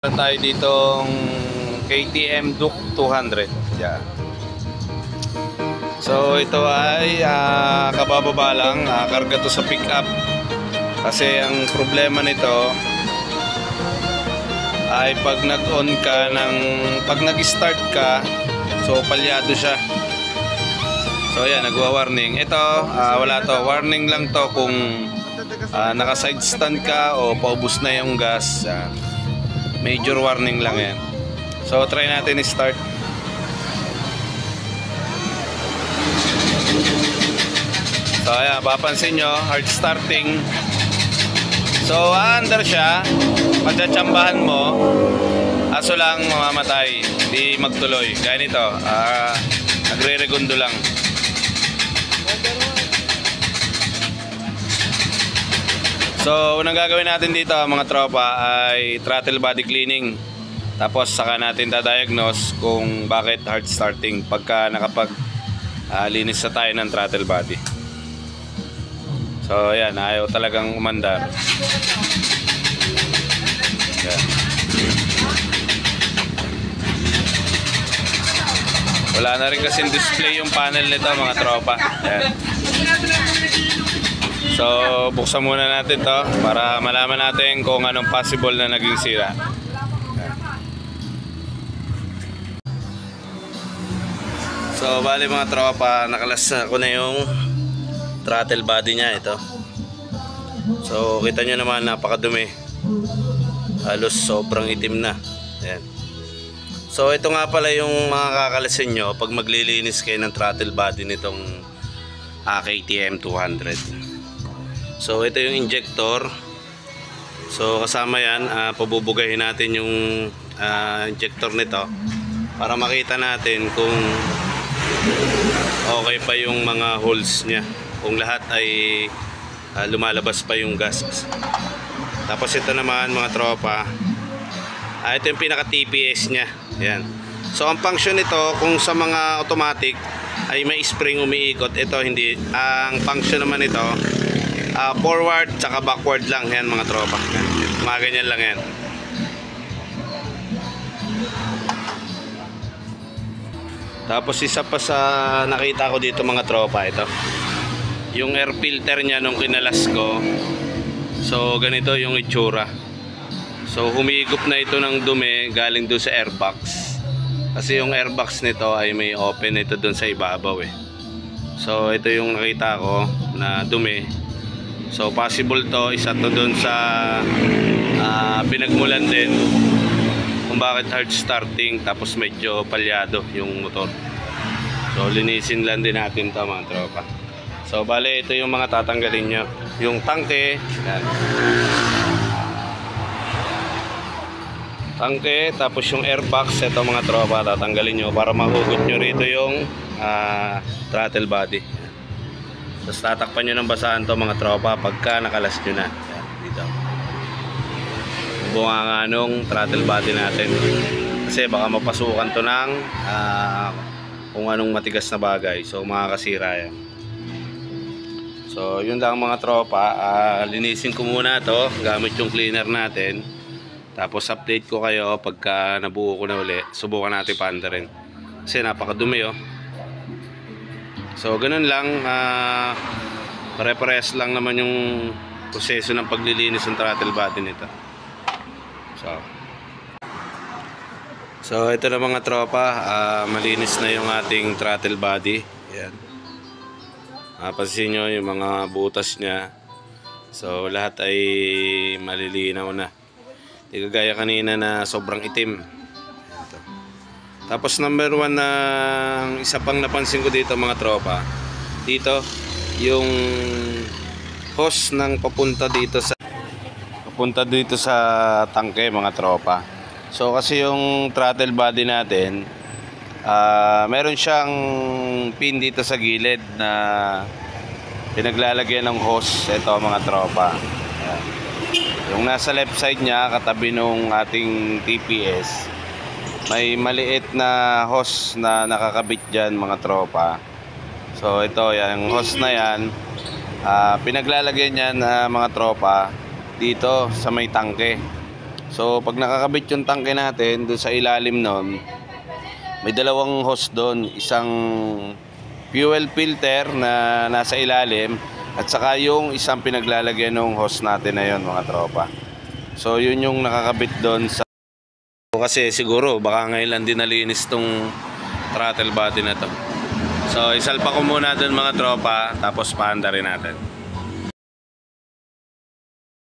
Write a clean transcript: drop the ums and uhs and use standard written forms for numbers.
Tayo ditong KTM Duke 200. Yeah. So ito ay kabababa lang, karga to sa pickup. Kasi ang problema nito ay pag nag-on ka pag nag-start ka, so palyado siya. So yan, nagwa-warning. Ito, wala to. Warning lang to kung naka-side stand ka o paubos na yung gas. Major warning lang yan. So try natin i-start. So ayan, papansin nyo, hard starting. So under siya, pagtsatsambahan mo, aso lang mamamatay, hindi magtuloy. Gaya nito, nagre-regundo lang. So unang gagawin natin dito mga tropa ay throttle body cleaning. Tapos saka natin da-diagnose kung bakit hard starting pagka linis na tayo ng throttle body. So ayan, ayaw talagang umandar. Ayan. Wala na rin kasing display yung panel nito mga tropa. Ayan. So buksan muna natin to para malaman natin kung anong possible na naging sira. So bali mga tropa, nakalas ko na yung throttle body niya ito. So kita nyo naman, napakadumi. Halos sobrang itim na. Ayan. So ito nga pala yung mga kakalasin nyo pag maglilinis kayo ng throttle body nitong KTM 200. So ito yung injector. So kasama yan, pabubugahin natin yung injector nito para makita natin kung okay pa yung mga holes nya, kung lahat ay lumalabas pa yung gas. Tapos ito naman mga tropa, ito yung pinaka TPS nya. Yan. So ang function nito, kung sa mga automatic ay may spring umiikot, ito hindi. Ang function naman ito forward tsaka backward lang. Yan mga tropa, mga ganyan lang yan. Tapos isa pa sa nakita ko dito mga tropa, ito yung air filter nya nung kinalas ko. So ganito yung itsura. So humigop na ito ng dumi galing doon sa airbox, kasi yung airbox nito ay may open ito doon sa ibabaw eh. So ito yung nakita ko na dumi. So possible to, isa to doon sa pinagmulan din kung bakit hard starting tapos medyo palyado yung motor. So linisin lang din natin to mga tropa. So bale, ito yung mga tatanggalin nyo. Yung tangke, yan. Tangke, tapos yung airbox, ito mga tropa, tatanggalin nyo para mahugot nyo rito yung throttle body. Tapos tatakpan nyo ng basahan to mga tropa pagka nakalas nyo na. Yan, dito. Bunga nga nung throttle body natin. Kasi baka mapasukan to ng kung anong matigas na bagay. So makakasira yan. So yun lang mga tropa, linisin ko muna to gamit yung cleaner natin. Tapos update ko kayo pagka nabuo ko na uli. Subukan natin paandarin kasi napakadumi oh. So ganun lang, pare-parehas lang naman yung proseso ng paglilinis ng throttle body nito. So ito na mga tropa, malinis na yung ating throttle body. Ayan. Mapapansin nyo yung mga butas nya. So lahat ay malilinaw na. Hindi kagaya kanina na sobrang itim. Ito. Tapos number one na isa pang napansin ko dito mga tropa, dito yung hose ng papunta dito sa tangke mga tropa. So kasi yung throttle body natin, meron siyang pin dito sa gilid na pinaglalagyan ng hose. Ito mga tropa, yung nasa left side nya katabi nung ating TPS, may maliit na hose na nakakabit dyan mga tropa. So ito, yung hose na yan, pinaglalagyan yan mga tropa dito sa may tangke. So pag nakakabit yung tangke natin doon sa ilalim nun, may dalawang hose doon, isang fuel filter na nasa ilalim at saka yung isang pinaglalagyan ng hose natin na yun mga tropa. So yun yung nakakabit doon sa, kasi siguro baka ngayon lang din nalinis tong throttle body na to. So isalpa ko muna doon mga tropa, tapos paanda rin natin.